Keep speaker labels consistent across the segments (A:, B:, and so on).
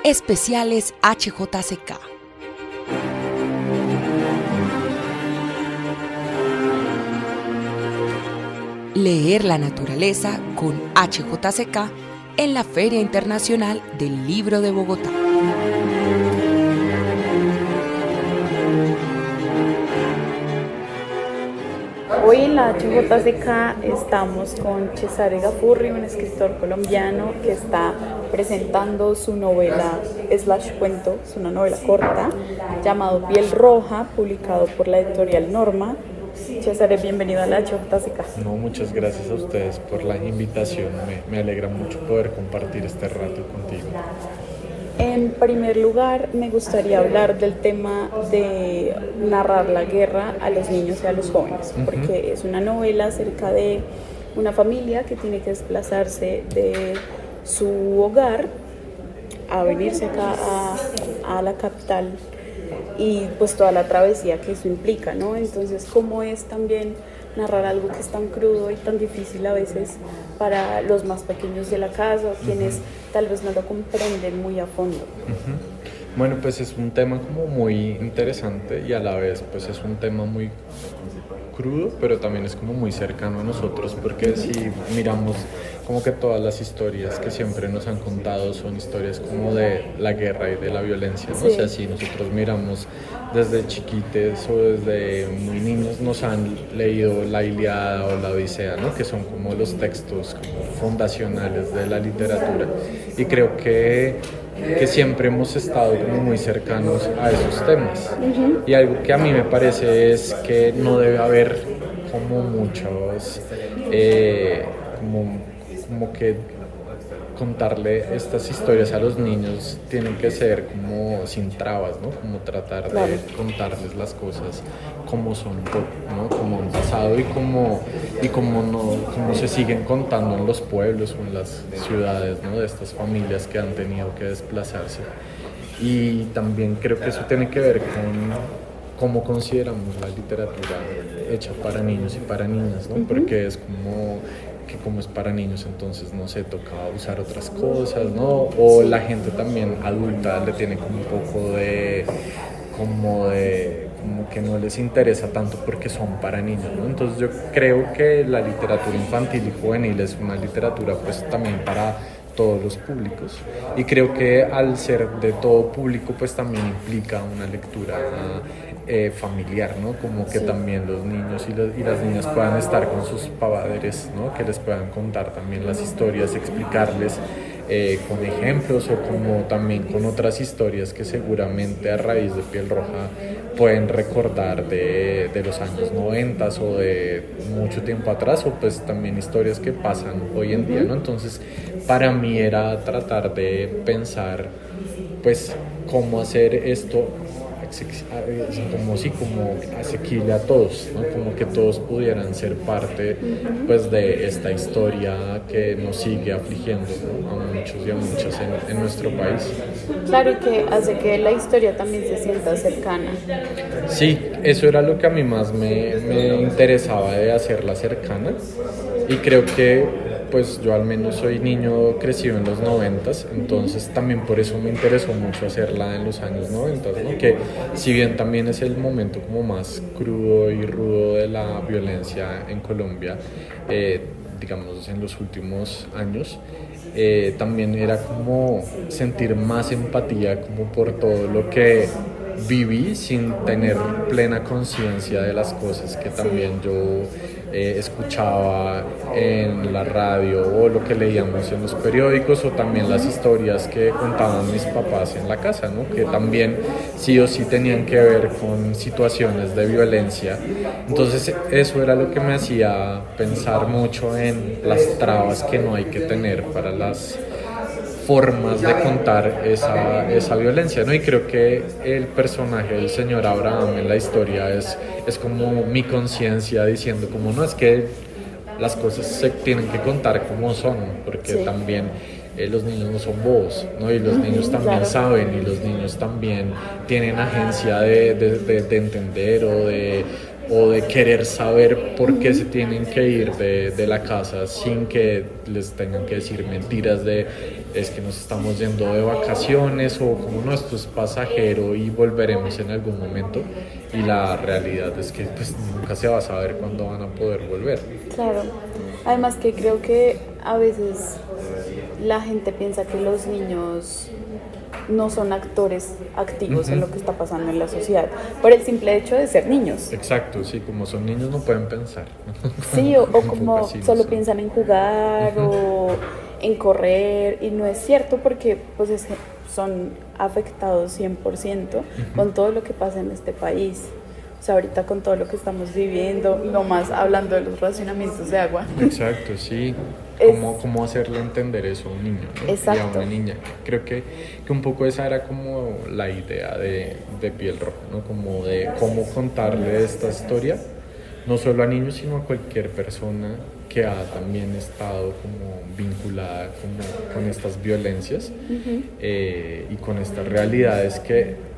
A: Especiales HJCK. Leer la naturaleza con HJCK en la Feria Internacional del Libro de Bogotá.
B: Hoy en la HJCK estamos con Cesare Gafurri, un escritor colombiano que está presentando su novela /cuento, es una novela corta, llamado Piel Roja, publicado por la editorial Norma. Cesare, bienvenido a la HJCK.
C: No, muchas gracias a ustedes por la invitación, me alegra mucho poder compartir este rato contigo.
B: En primer lugar, me gustaría hablar del tema de narrar la guerra a los niños y a los jóvenes, porque es una novela acerca de una familia que tiene que desplazarse de su hogar a venirse acá a la capital y pues toda la travesía que eso implica, ¿no? Entonces, ¿cómo es también narrar algo que es tan crudo y tan difícil a veces para los más pequeños de la casa o quienes tal vez no lo comprenden muy a fondo?
C: Bueno, pues es un tema como muy interesante y a la vez pues es un tema muy crudo, pero también es como muy cercano a nosotros, porque si miramos como que todas las historias que siempre nos han contado son historias como de la guerra y de la violencia, ¿no? Sí. O sea, si nosotros miramos desde chiquites o desde muy niños nos han leído la Ilíada o la Odisea, ¿no? Que son como los textos como fundacionales de la literatura, y creo que siempre hemos estado como muy cercanos a esos temas. Y algo que a mí me parece es que no debe haber como muchos como que contarle estas historias a los niños tienen que ser como sin trabas, ¿no? Como tratar de contarles las cosas como son, ¿no? Como han pasado y como se siguen contando en los pueblos o en las ciudades, ¿no? De estas familias que han tenido que desplazarse. Y también creo que eso tiene que ver con cómo consideramos la literatura hecha para niños y para niñas, ¿no? Porque es como es para niños, entonces no se toca usar otras cosas, ¿no? O la gente también adulta le tiene como un poco como que no les interesa tanto porque son para niños, ¿no? Entonces yo creo que la literatura infantil y juvenil es una literatura pues también para todos los públicos, y creo que al ser de todo público pues también implica una lectura familiar, ¿no? Como que también los niños y las niñas puedan estar con sus padres, ¿no? Que les puedan contar también las historias, explicarles con ejemplos o como también con otras historias que seguramente a raíz de Piel Roja pueden recordar de los años 90 o de mucho tiempo atrás, o pues también historias que pasan hoy en día, ¿no? Entonces para mí era tratar de pensar pues cómo hacer esto como asequible a todos, ¿no? Como que todos pudieran ser parte pues de esta historia que nos sigue afligiendo, ¿no? A muchos y a muchas en nuestro país.
B: Claro, y que hace que la historia también se sienta cercana.
C: Sí, eso era lo que a mí más me interesaba de hacerla cercana, y creo que pues yo al menos soy niño crecido en los 90s, entonces también por eso me interesó mucho hacerla en los años 90, ¿no? Que si bien también es el momento como más crudo y rudo de la violencia en Colombia, digamos en los últimos años, también era como sentir más empatía como por todo lo que viví sin tener plena conciencia de las cosas que también yo escuchaba en la radio o lo que leíamos en los periódicos, o también las historias que contaban mis papás en la casa, ¿no? Que también sí o sí tenían que ver con situaciones de violencia. Entonces eso era lo que me hacía pensar mucho en las trabas que no hay que tener para las formas de contar esa violencia, ¿no? Y creo que el personaje del señor Abraham en la historia es como mi conciencia diciendo como no, es que las cosas se tienen que contar como son, porque también los niños no son bobos, ¿no? Y los niños también saben, y los niños también tienen agencia de entender o de o de querer saber por qué se tienen que ir de la casa sin que les tengan que decir mentiras de es que nos estamos yendo de vacaciones o como no, esto es pasajero y volveremos en algún momento, y la realidad es que pues nunca se va a saber cuándo van a poder volver.
B: Claro, además que creo que a veces la gente piensa que los niños no son actores activos en lo que está pasando en la sociedad, por el simple hecho de ser niños.
C: Exacto, sí, como son niños no pueden pensar.
B: Sí, o como solo piensan en jugar o en correr, y no es cierto porque pues son afectados 100% con todo lo que pasa en este país. O sea, ahorita con todo lo que estamos viviendo, no más hablando de los racionamientos de agua.
C: Exacto, sí. ¿Cómo hacerle entender eso a un niño, ¿no?
B: Exacto.
C: Y a una niña? Creo que un poco esa era como la idea de Piel Roja, ¿no? Como de cómo contarle esta historia, no solo a niños, sino a cualquier persona que ha también estado como vinculada como con estas violencias y con estas realidades que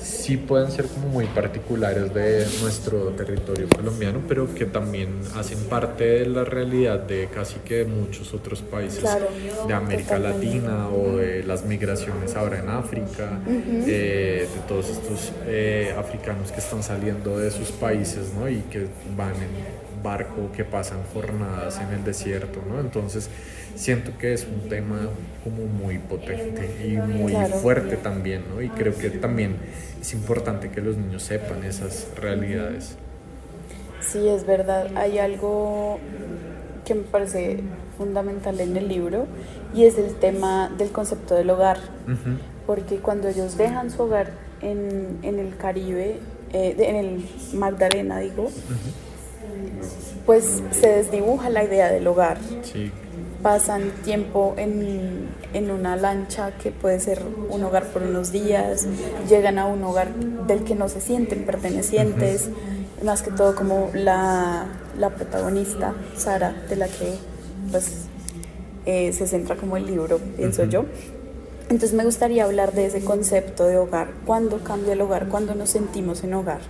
C: sí pueden ser como muy particulares de nuestro territorio colombiano, pero que también hacen parte de la realidad de casi que muchos otros países, claro, de América Latina, o de las migraciones ahora en África, de todos estos africanos que están saliendo de sus países, ¿no? Y que van en barco, que pasan jornadas en el desierto, ¿no? Entonces siento que es un tema como muy potente y muy fuerte también, ¿no? Y creo que también es importante que los niños sepan esas realidades.
B: Sí, es verdad. Hay algo que me parece fundamental en el libro, y es el tema del concepto del hogar. Porque cuando ellos dejan su hogar en el Caribe, en el Magdalena, digo, pues se desdibuja la idea del hogar.
C: Sí.
B: Pasan tiempo en una lancha que puede ser un hogar por unos días, llegan a un hogar del que no se sienten pertenecientes, más que todo como la protagonista, Sara, de la que pues se centra como el libro, pienso yo. Entonces me gustaría hablar de ese concepto de hogar. ¿Cuándo cambia el hogar? ¿Cuándo nos sentimos en hogar?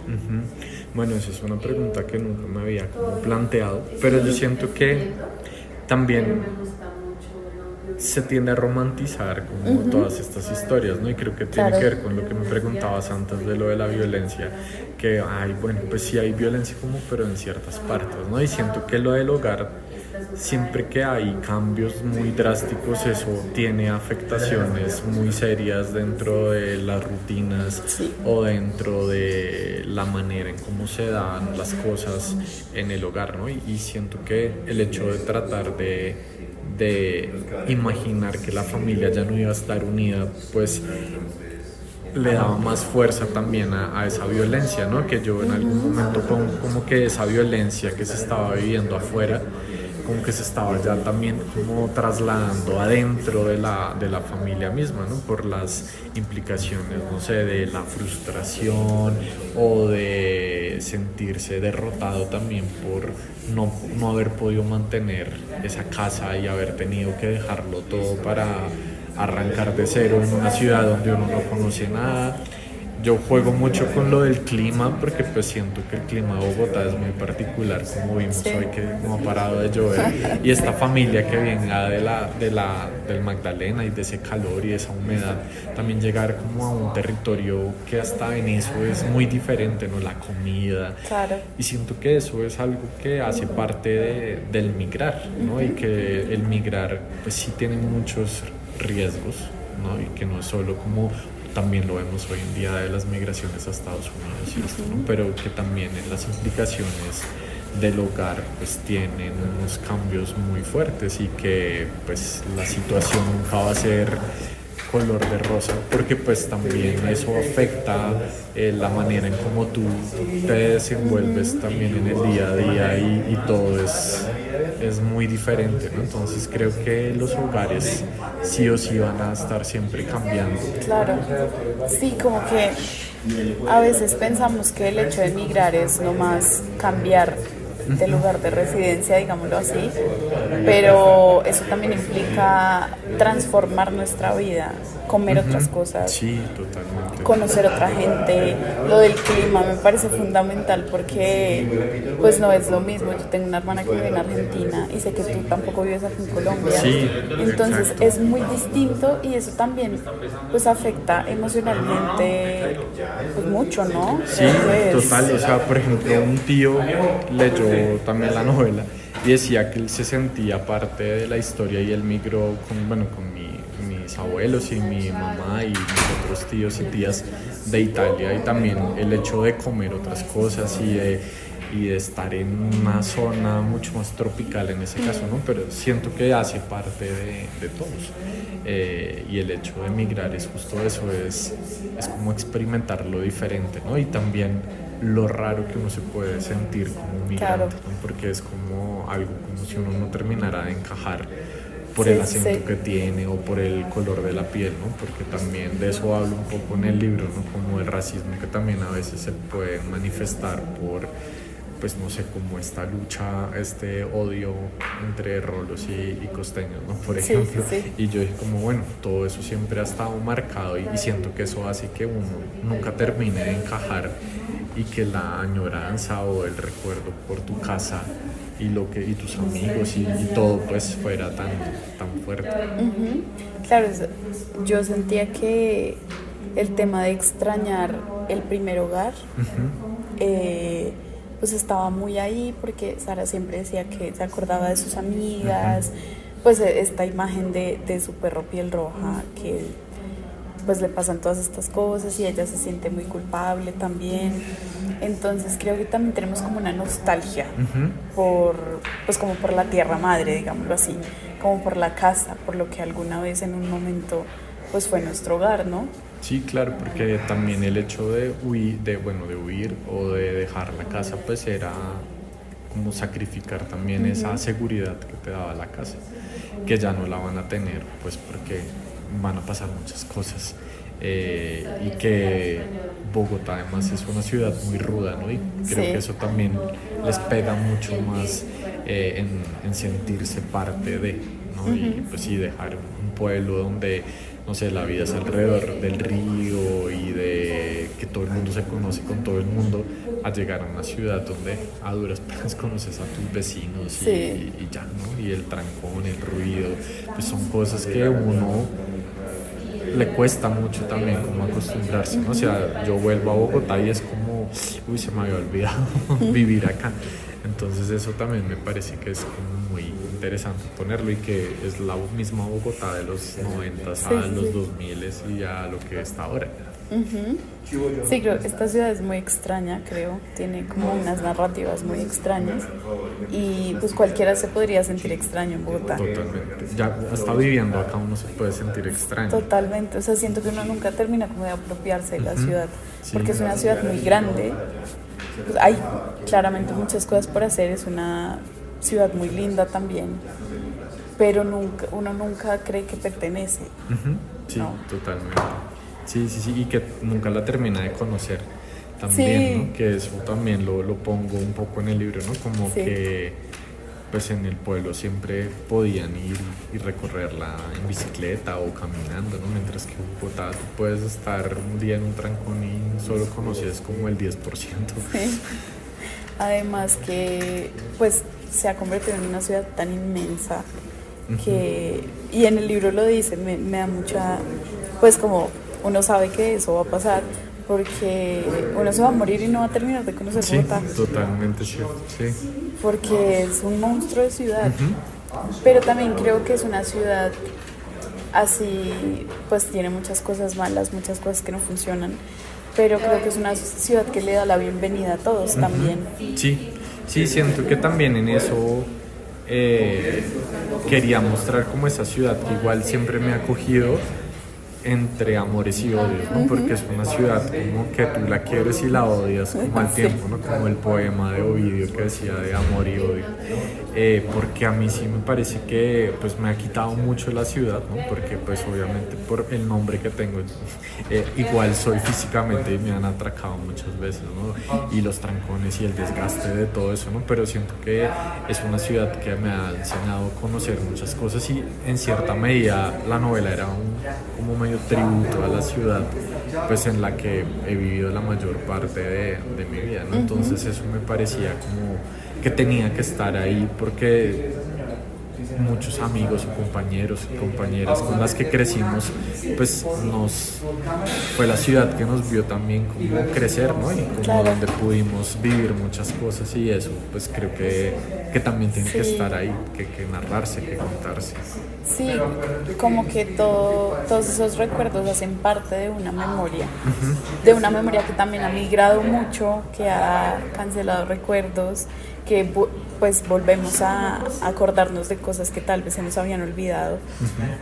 C: Bueno, esa es una pregunta que nunca me había como planteado, pero yo siento que también se tiende a romantizar como todas estas historias, ¿no? Y creo que tiene que ver con lo que me preguntabas antes de lo de la violencia, que bueno, pues sí hay violencia como, pero en ciertas partes, ¿no? Y siento que lo del hogar, siempre que hay cambios muy drásticos, eso tiene afectaciones muy serias dentro de las rutinas o dentro de la manera en cómo se dan las cosas en el hogar, ¿no? Y siento que el hecho de tratar de imaginar que la familia ya no iba a estar unida, pues le daba más fuerza también a esa violencia, ¿no? Que yo en algún momento como que esa violencia que se estaba viviendo afuera, como que se estaba ya también como trasladando adentro de la familia misma, ¿no? Por las implicaciones, no sé, de la frustración o de sentirse derrotado también por no haber podido mantener esa casa y haber tenido que dejarlo todo para arrancar de cero en una ciudad donde uno no conoce nada. Yo juego mucho con lo del clima porque pues siento que el clima de Bogotá es muy particular, como vimos hoy que no ha parado de llover, y esta familia que venga del Magdalena y de ese calor y esa humedad, también llegar como a un territorio que hasta en eso es muy diferente, ¿no? La comida, y siento que eso es algo que hace parte del migrar, ¿no? Y que el migrar pues sí tiene muchos riesgos, ¿no? Y que no es solo como también lo vemos hoy en día de las migraciones a Estados Unidos y esto, ¿no? Pero que también en las implicaciones del hogar pues tienen unos cambios muy fuertes, y que pues la situación nunca va a ser color de rosa, porque pues también eso afecta la manera en cómo tú te desenvuelves también en el día a día, y todo es muy diferente, ¿no? Entonces creo que los hogares sí o sí van a estar siempre cambiando.
B: Claro, sí, como que a veces pensamos que el hecho de emigrar es nomás cambiar del lugar de residencia, digámoslo así, pero eso también implica transformar nuestra vida, comer otras cosas,
C: Sí, totalmente.
B: conocer otra gente. Lo del clima me parece fundamental porque pues no es lo mismo. Yo tengo una hermana que vive en Argentina y sé que tú tampoco vives aquí en Colombia.
C: Sí,
B: Entonces
C: exacto.
B: es muy distinto y eso también pues afecta emocionalmente pues mucho, ¿no?
C: Sí,
B: Creo que es-
C: total. O sea, por ejemplo, un tío leyó también la novela y decía que él se sentía parte de la historia y él migró con, bueno, con mis abuelos y mi mamá y mis otros tíos y tías de Italia, y también el hecho de comer otras cosas y de estar en una zona mucho más tropical en ese caso, ¿no? Pero siento que hace parte de todos. Y el hecho de emigrar es justo eso, es como experimentar lo diferente, ¿no? Y también lo raro que uno se puede sentir como migrante,
B: Claro.
C: ¿no? Porque es como algo como si uno no terminara de encajar por
B: Sí,
C: el
B: sí,
C: acento
B: sí.
C: que tiene o por el color de la piel, ¿no? Porque también de eso hablo un poco en el libro, ¿no? Como el racismo que también a veces se puede manifestar por, pues no sé, como esta lucha, este odio entre rolos y costeños, ¿no? Por
B: Sí,
C: ejemplo.
B: sí, sí.
C: Y yo dije como, bueno, todo eso siempre ha estado marcado y siento que eso hace que uno nunca termine de encajar y que la añoranza o el recuerdo por tu casa y tus amigos y todo pues fuera tan fuerte.
B: Claro, yo sentía que el tema de extrañar el primer hogar, pues estaba muy ahí porque Sara siempre decía que se acordaba de sus amigas, pues esta imagen de su perro piel roja que pues le pasan todas estas cosas y ella se siente muy culpable también. Entonces creo que también tenemos como una nostalgia por, pues como por la tierra madre, digámoslo así, como por la casa, por lo que alguna vez en un momento pues fue nuestro hogar, ¿no?
C: Sí, claro, porque también el hecho de huir, de huir o de dejar la casa, pues era como sacrificar también esa seguridad que te daba la casa, que ya no la van a tener, pues porque van a pasar muchas cosas. Y que Bogotá además es una ciudad muy ruda, ¿no? Y creo
B: Sí.
C: que eso también les pega mucho más en sentirse parte de, ¿no? Y pues sí, dejar un pueblo donde, no sé, la vida es alrededor del río y de que todo el mundo se conoce con todo el mundo, a llegar a una ciudad donde a duras penas conoces a tus vecinos
B: Sí.
C: y ya, ¿no? Y el trancón, el ruido, pues son cosas que uno le cuesta mucho también como acostumbrarse, ¿no? O sea, yo vuelvo a Bogotá y es como, uy, se me había olvidado vivir acá. Entonces eso también me parece que es como muy interesante ponerlo y que es la misma Bogotá de los 90 a
B: Sí,
C: los
B: sí.
C: 2000 y ya lo que está ahora.
B: Sí, creo que esta ciudad es muy extraña, creo, tiene como unas narrativas muy extrañas y pues cualquiera se podría sentir extraño en Bogotá.
C: Totalmente. Ya hasta viviendo acá uno se puede sentir extraño.
B: Totalmente, o sea, siento que uno nunca termina como de apropiarse de la ciudad,
C: Sí.
B: porque es una ciudad muy grande, pues, hay claramente muchas cosas por hacer, es una ciudad muy linda también, pero uno nunca cree que pertenece.
C: Ujú, sí,
B: No.
C: totalmente. Sí, sí, sí, y que nunca la termina de conocer también,
B: Sí.
C: ¿no? Que eso también lo pongo un poco en el libro, ¿no? Como
B: Sí.
C: que pues en el pueblo siempre podían ir y recorrerla en bicicleta o caminando, ¿no? Mientras que en Bogotá tú puedes estar un día en un trancón y solo conoces como el 10%.
B: Sí. Además que pues se ha convertido en una ciudad tan inmensa que, y en el libro lo dice, me da mucha, pues como uno sabe que eso va a pasar porque uno se va a morir y no va a terminar de conocer
C: Sí,
B: Bogotá,
C: totalmente cierto, sí.
B: porque es un monstruo de ciudad, pero también creo que es una ciudad así, pues tiene muchas cosas malas, muchas cosas que no funcionan, pero creo que es una ciudad que le da la bienvenida a todos también.
C: Sí, sí, siento que también en eso quería mostrar como esa ciudad que igual siempre me ha acogido entre amores y odios, ¿no? Porque es una ciudad como que tú la quieres y la odias como al tiempo, ¿no? Como el poema de Ovidio que decía de amor y odio. porque a mí sí me parece que pues me ha quitado mucho la ciudad, ¿no? Porque pues obviamente por el nombre que tengo, igual soy físicamente y me han atracado muchas veces, ¿no? Y los trancones y el desgaste de todo eso, ¿no? Pero siento que es una ciudad que me ha enseñado a conocer muchas cosas y en cierta medida la novela era como medio tributo a la ciudad, pues en la que he vivido la mayor parte de mi vida, ¿no? Entonces eso me parecía como que tenía que estar ahí porque muchos amigos o compañeros y compañeras con las que crecimos, pues fue la ciudad que nos vio también como crecer, ¿no? Y como donde pudimos vivir muchas cosas y eso, pues creo que también tiene que estar ahí, que narrarse, que contarse.
B: Sí, como que todos esos recuerdos hacen parte de una memoria, de una memoria que también ha migrado mucho, que ha cancelado recuerdos, que pues volvemos a acordarnos de cosas que tal vez se nos habían olvidado.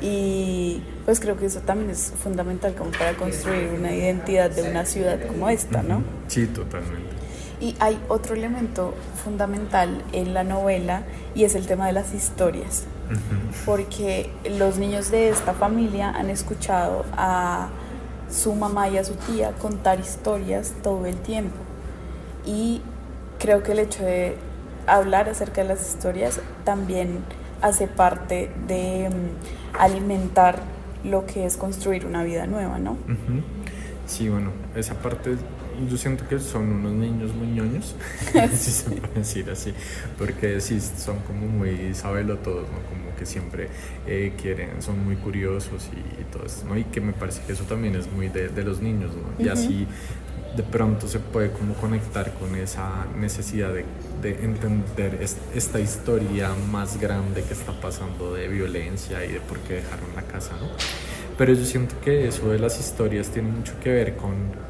B: Y pues creo que eso también es fundamental como para construir una identidad de una ciudad como esta, ¿no?
C: Sí, totalmente.
B: Y hay otro elemento fundamental en la novela y es el tema de las historias, porque los niños de esta familia han escuchado a su mamá y a su tía contar historias todo el tiempo, y creo que el hecho de hablar acerca de las historias también hace parte de alimentar lo que es construir una vida nueva, ¿no?
C: Sí, bueno, esa parte yo siento que son unos niños muy ñoños, si se puede decir así, porque sí, son como muy sabelotodos, ¿no? Como que siempre son muy curiosos y todo eso, ¿no? Y que me parece que eso también es muy de los niños, ¿no? Y así de pronto se puede como conectar con esa necesidad de entender esta historia más grande que está pasando de violencia y de por qué dejaron la casa, ¿no? Pero yo siento que eso de las historias tiene mucho que ver con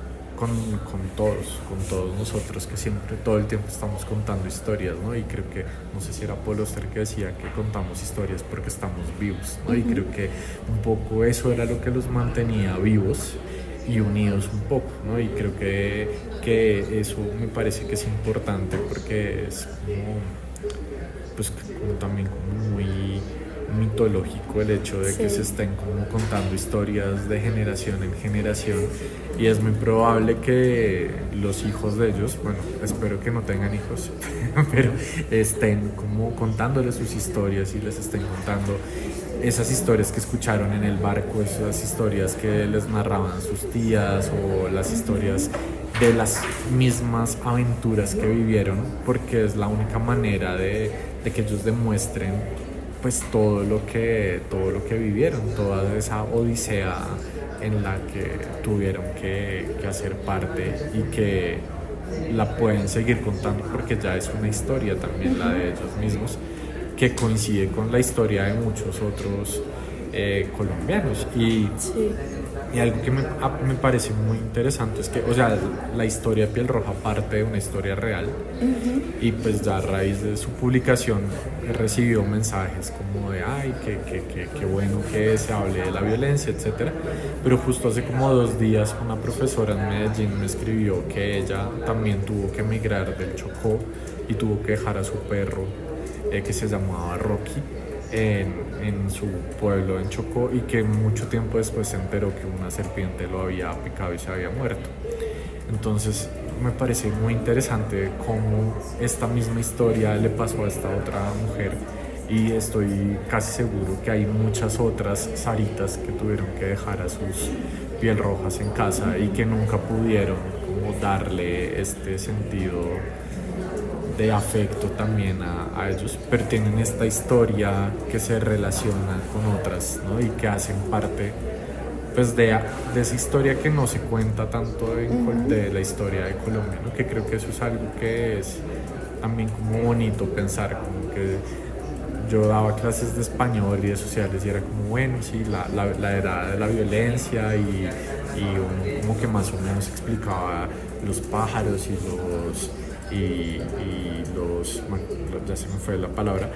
C: todos nosotros, que siempre, todo el tiempo estamos contando historias, ¿no? Y creo que, no sé si era Paul Auster que decía que contamos historias porque estamos vivos, ¿no? Y creo que un poco eso era lo que los mantenía vivos y unidos un poco, ¿no? Y creo que eso me parece que es importante porque es como, pues, como también como muy mitológico el hecho de que se estén como contando historias de generación en generación, y es muy probable que los hijos de ellos, bueno, espero que no tengan hijos, pero estén como contándoles sus historias y les estén contando esas historias que escucharon en el barco, esas historias que les narraban sus tías o las historias de las mismas aventuras que vivieron, porque es la única manera de que ellos demuestren pues todo lo que vivieron, toda esa odisea en la que tuvieron que hacer parte y que la pueden seguir contando porque ya es una historia también la de ellos mismos, que coincide con la historia de muchos otros colombianos. Y algo que me parece muy interesante es que, o sea, la historia de Piel Roja parte de una historia real, y pues ya a raíz de su publicación he recibido mensajes como de ay, qué bueno que se hable de la violencia, etcétera. Pero justo hace como 2 días una profesora en Medellín me escribió que ella también tuvo que emigrar del Chocó y tuvo que dejar a su perro que se llamaba Rocky en su pueblo en Chocó, y que mucho tiempo después se enteró que una serpiente lo había picado y se había muerto. Entonces me parece muy interesante cómo esta misma historia le pasó a esta otra mujer, y estoy casi seguro que hay muchas otras Saritas que tuvieron que dejar a sus Piel Rojas en casa y que nunca pudieron como darle este sentido de afecto también a ellos, pero tienen esta historia que se relaciona con otras, ¿no? Y que hacen parte pues de esa historia que no se cuenta tanto de la historia de Colombia, ¿no? Que creo que eso es algo que es también como bonito pensar, como que yo daba clases de español y de sociales y era como, bueno, sí, la edad de la violencia y uno como que más o menos explicaba los pájaros y los, bueno, ya se me fue la palabra,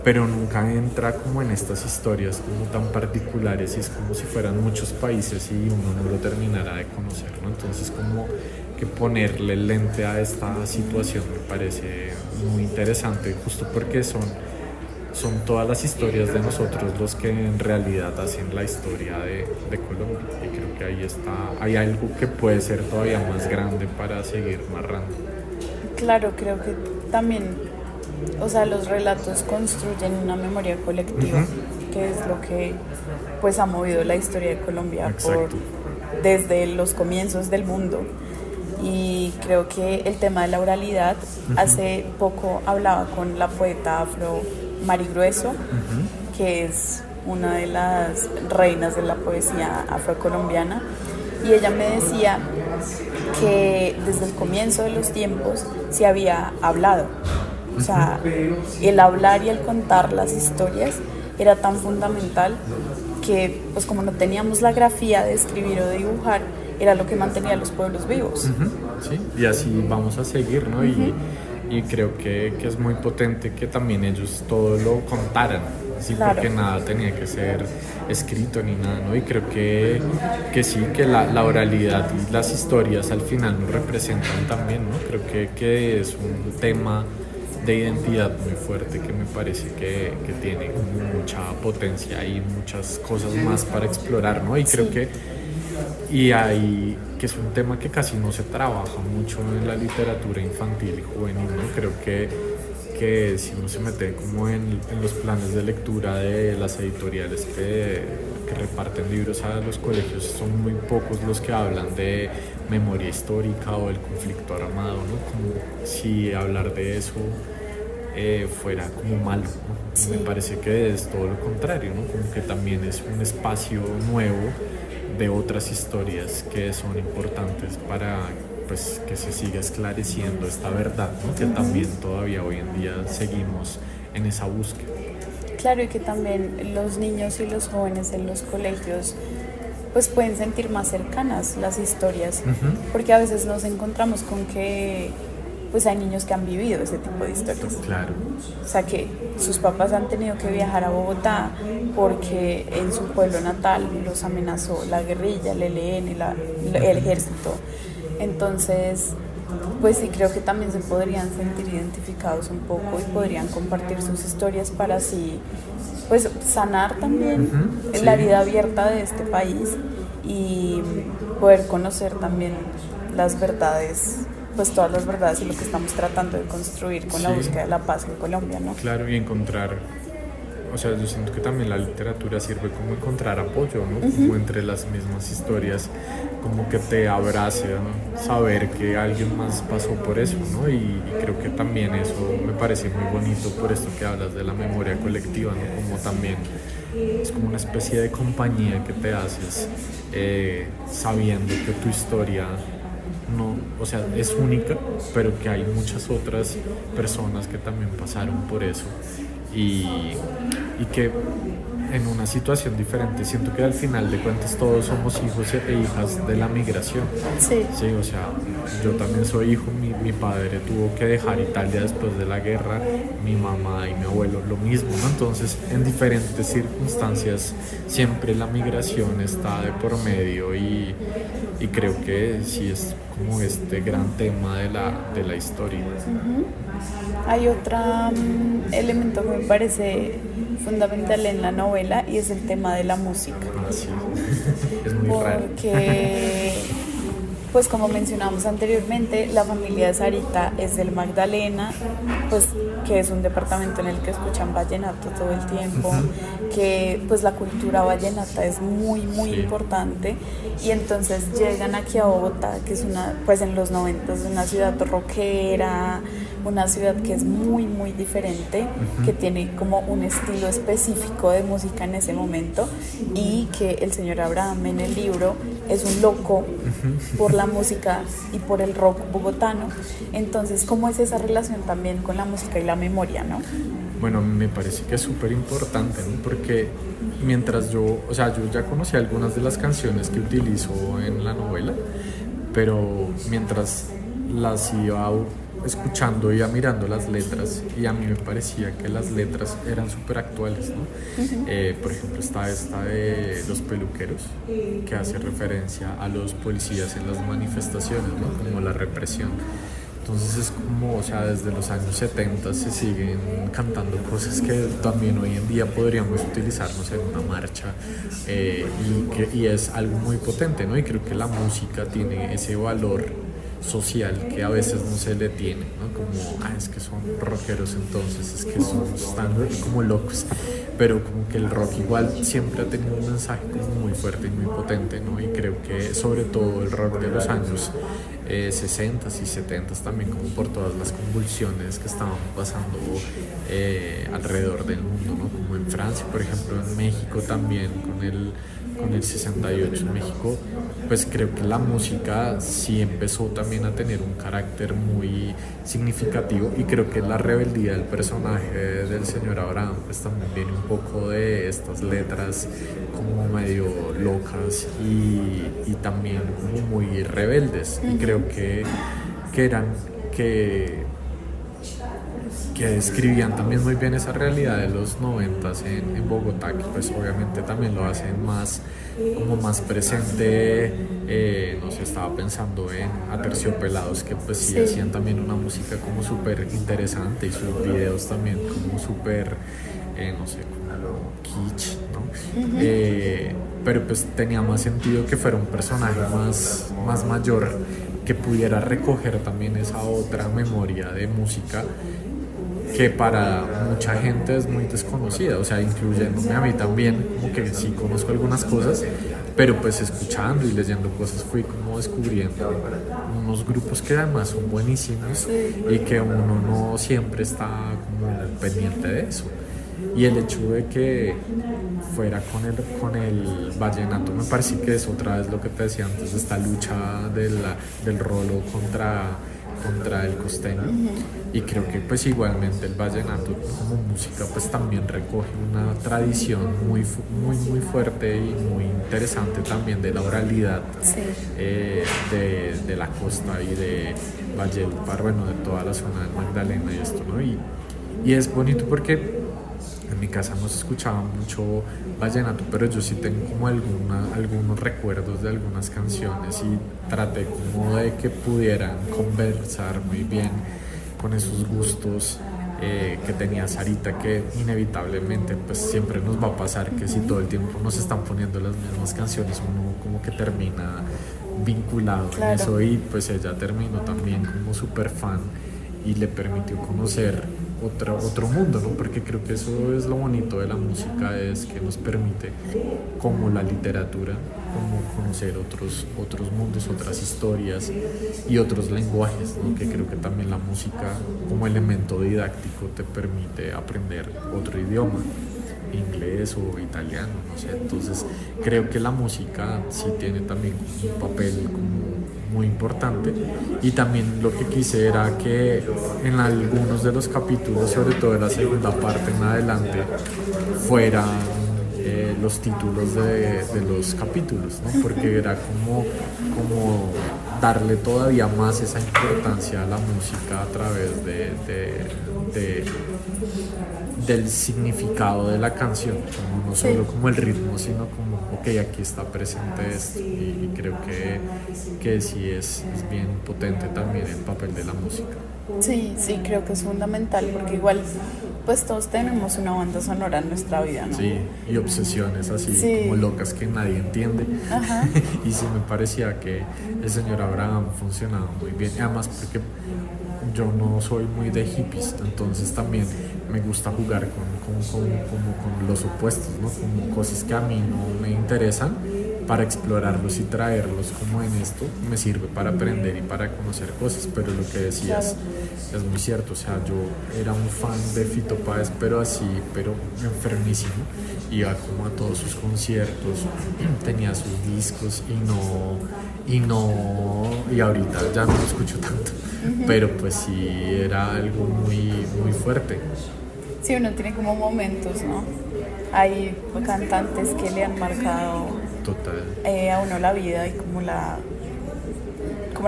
C: pero nunca entra como en estas historias como tan particulares, y es como si fueran muchos países y uno no lo terminara de conocer, ¿no? Entonces como que ponerle lente a esta situación me parece muy interesante, justo porque son son todas las historias de nosotros los que en realidad hacen la historia de Colombia. Y creo que ahí está, hay algo que puede ser todavía más grande para seguir narrando.
B: Claro, creo que también, o sea, los relatos construyen una memoria colectiva, que es lo que pues ha movido la historia de Colombia desde los comienzos del mundo. Y creo que el tema de la oralidad, hace poco hablaba con la poeta afro Mari Grueso, que es una de las reinas de la poesía afrocolombiana, y ella me decía que desde el comienzo de los tiempos se había hablado. O sea, el hablar y el contar las historias era tan fundamental que, pues como no teníamos la grafía de escribir o de dibujar, era lo que mantenía a los pueblos vivos.
C: Sí, y así vamos a seguir, ¿no? Y creo que es muy potente que también ellos todo lo contaran, ¿sí? Claro. Porque nada tenía que ser escrito ni nada, ¿no? Y creo que sí, que la oralidad y las historias al final nos representan también, ¿no? Creo que es un tema de identidad muy fuerte que me parece que tiene mucha potencia y muchas cosas más para explorar, ¿no? Y creo que que es un tema que casi no se trabaja mucho en la literatura infantil y juvenil, ¿no? Creo que si uno se mete como en los planes de lectura de las editoriales que reparten libros a los colegios, son muy pocos los que hablan de memoria histórica o del conflicto armado, ¿no? Como si hablar de eso fuera como malo, ¿no? Sí. Me parece que es todo lo contrario, ¿no? Como que también es un espacio nuevo de otras historias que son importantes para, pues, que se siga esclareciendo esta verdad, ¿no? Que también todavía hoy en día seguimos en esa búsqueda.
B: Claro, y que también los niños y los jóvenes en los colegios pues pueden sentir más cercanas las historias, porque a veces nos encontramos con que pues hay niños que han vivido ese tipo de historias.
C: Claro.
B: O sea, que sus papás han tenido que viajar a Bogotá porque en su pueblo natal los amenazó la guerrilla, el ELN, el ejército. Entonces, pues sí, creo que también se podrían sentir identificados un poco y podrían compartir sus historias para así, pues, sanar también la herida abierta de este país y poder conocer también las verdades, pues todas las verdades y lo que estamos tratando de construir con la búsqueda de la paz en Colombia, ¿no?
C: Claro, y encontrar, o sea, yo siento que también la literatura sirve como encontrar apoyo, ¿no? Como entre las mismas historias, como que te abrace, ¿no? Saber que alguien más pasó por eso, ¿no? Y creo que también eso me parece muy bonito por esto que hablas de la memoria colectiva, ¿no? Como también es como una especie de compañía que te haces sabiendo que tu historia no, o sea, es única, pero que hay muchas otras personas que también pasaron por eso y que en una situación diferente. Siento que al final de cuentas todos somos hijos e hijas de la migración.
B: Sí.
C: Sí, o sea, yo también soy hijo, mi padre tuvo que dejar Italia después de la guerra, mi mamá y mi abuelo lo mismo, ¿no? Entonces, en diferentes circunstancias siempre la migración está de por medio y creo que sí es como este gran tema de la historia.
B: Hay otro elemento que me parece fundamental en la novela y es el tema de la música.
C: Sí. Es muy raro.
B: Porque, pues como mencionamos anteriormente, la familia de Sarita es del Magdalena, pues que es un departamento en el que escuchan vallenato todo el tiempo, que pues la cultura vallenata es muy importante, y entonces llegan aquí a Bogotá, que es pues en los 90 es una ciudad rockera, una ciudad que es muy diferente, que tiene como un estilo específico de música en ese momento, y que el señor Abraham en el libro es un loco por la música y por el rock bogotano. Entonces, ¿cómo es esa relación también con la música y la memoria, no?
C: Bueno, me parece que es súper importante, ¿no? Porque mientras yo ya conocí algunas de las canciones que utilizo en la novela, pero mientras las iba escuchando, iba mirando las letras, y a mí me parecía que las letras eran súper actuales, ¿no? Por ejemplo, está esta de Los Peluqueros, que hace referencia a los policías en las manifestaciones, ¿no? Como la represión. Entonces es como, o sea, desde los años 70 se siguen cantando cosas que también hoy en día podríamos utilizarnos en una marcha, y es algo muy potente, ¿no? Y creo que la música tiene ese valor social que a veces no se le tiene, ¿no? Como, es que son rockeros, entonces es que están como locos, pero como que el rock igual siempre ha tenido un mensaje como muy fuerte y muy potente, ¿no? Y creo que sobre todo el rock de los años 60s y 70s también, como por todas las convulsiones que estaban pasando alrededor del mundo, ¿no? Como en Francia, por ejemplo, en México también con el 68 en México, pues creo que la música sí empezó también a tener un carácter muy significativo, y creo que la rebeldía del personaje del señor Abraham pues también viene un poco de estas letras como medio locas y también como muy rebeldes, y creo que describían también muy bien esa realidad de los 90s en Bogotá, que pues obviamente también lo hacen como más presente. No sé, estaba pensando en Aterciopelados, que pues sí hacían también una música como súper interesante, y sus videos también como súper, no sé, como kitsch, ¿no? Pero pues tenía más sentido que fuera un personaje más mayor, que pudiera recoger también esa otra memoria de música que para mucha gente es muy desconocida, o sea, incluyéndome a mí también, como que sí conozco algunas cosas, pero pues escuchando y leyendo cosas fui como descubriendo unos grupos que además son buenísimos y que uno no siempre está como pendiente de eso. Y el hecho de que fuera con el vallenato me parece que es otra vez lo que te decía antes, esta lucha del rolo contra el costeño. Y creo que pues igualmente el vallenato como música pues también recoge una tradición muy fuerte y muy interesante también de la oralidad, de la costa y de Valledupar, bueno, de toda la zona del Magdalena y esto, ¿no? Y es bonito porque en mi casa no se escuchaba mucho vallenato, pero yo sí tengo como algunos recuerdos de algunas canciones, y traté como de que pudieran conversar muy bien con esos gustos que tenía Sarita, que inevitablemente pues siempre nos va a pasar que si todo el tiempo nos están poniendo las mismas canciones, uno como que termina vinculado en eso, y pues ella terminó también como súper fan y le permitió conocer otro mundo, ¿no? Porque creo que eso es lo bonito de la música, es que nos permite, como la literatura, como conocer otros mundos, otras historias y otros lenguajes, ¿no? Que creo que también la música como elemento didáctico te permite aprender otro idioma, inglés o italiano, no sé. Entonces creo que la música sí tiene también un papel como muy importante, y también lo que quise era que en algunos de los capítulos, sobre todo de la segunda parte en adelante, fueran los títulos de los capítulos, ¿no? Porque era como darle todavía más esa importancia a la música a través del significado de la canción, como no solo como el ritmo, sino como, ok, aquí está presente esto, y creo que sí es bien potente también el papel de la música.
B: Sí, creo que es fundamental, porque igual pues todos tenemos una banda sonora en nuestra vida, ¿no?
C: Sí, y obsesiones así como locas que nadie entiende. Y sí me parecía que el señor Abraham funcionaba muy bien, además porque yo no soy muy de hippies, entonces también me gusta jugar con los opuestos, ¿no? Como cosas que a mí no me interesan, para explorarlos y traerlos como en esto, me sirve para aprender y para conocer cosas. Pero lo que decías es muy cierto, o sea, yo era un fan de Fito Páez, pero enfermísimo, iba como a todos sus conciertos, tenía sus discos y ahorita ya no lo escucho tanto, pero pues sí era algo muy fuerte.
B: Sí, uno tiene como momentos, ¿no? Hay cantantes que le han marcado a uno la vida, y como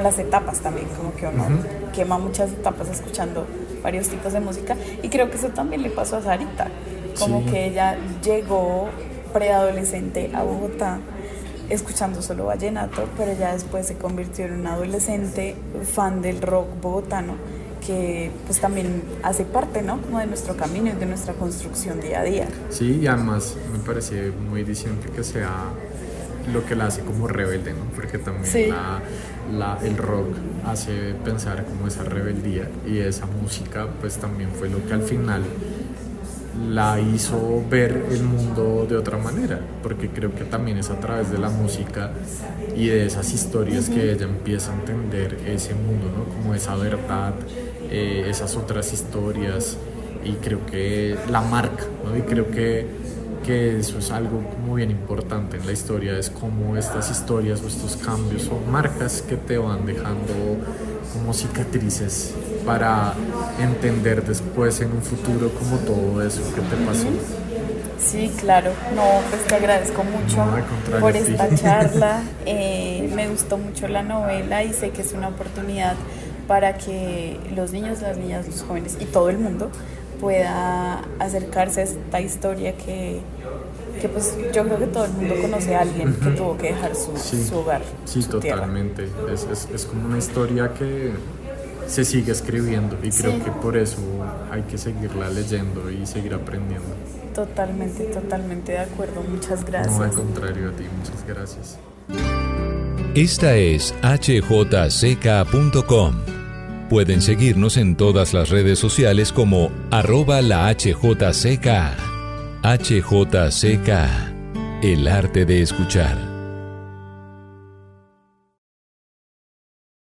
B: las etapas también, como que uno quema muchas etapas escuchando varios tipos de música, y creo que eso también le pasó a Sarita, como que ella llegó preadolescente a Bogotá escuchando solo vallenato, pero ya después se convirtió en un adolescente fan del rock bogotano, que pues también hace parte, ¿no? Como de nuestro camino y de nuestra construcción día a día.
C: Sí, y además me parece muy diciente que sea lo que la hace como rebelde, ¿no? Porque también
B: Sí.
C: el rock hace pensar como esa rebeldía, y esa música pues también fue lo que al final la hizo ver el mundo de otra manera, porque creo que también es a través de la música y de esas historias que ella empieza a entender ese mundo, ¿no? Como esa verdad, esas otras historias, y creo que la marca, ¿no? Y creo que eso es algo muy bien importante en la historia, es como estas historias o estos cambios son marcas que te van dejando como cicatrices para entender después en un futuro como todo eso que te pasó.
B: Sí, claro. No, pues te agradezco mucho
C: No, al contrario,
B: por
C: a ti.
B: esta charla. Me gustó mucho la novela y sé que es una oportunidad para que los niños, las niñas, los jóvenes y todo el mundo pueda acercarse a esta historia que pues yo creo que todo el mundo conoce a alguien que tuvo que dejar su hogar,
C: Sí,
B: su tierra.
C: totalmente. Es como una historia que se sigue escribiendo, y creo que por eso hay que seguirla leyendo y seguir aprendiendo.
B: Totalmente de acuerdo. Muchas gracias.
C: No, al contrario, a ti, muchas gracias.
D: Esta es hjck.com. Pueden seguirnos en todas las redes sociales como @lahjck. HJCK, el arte de escuchar.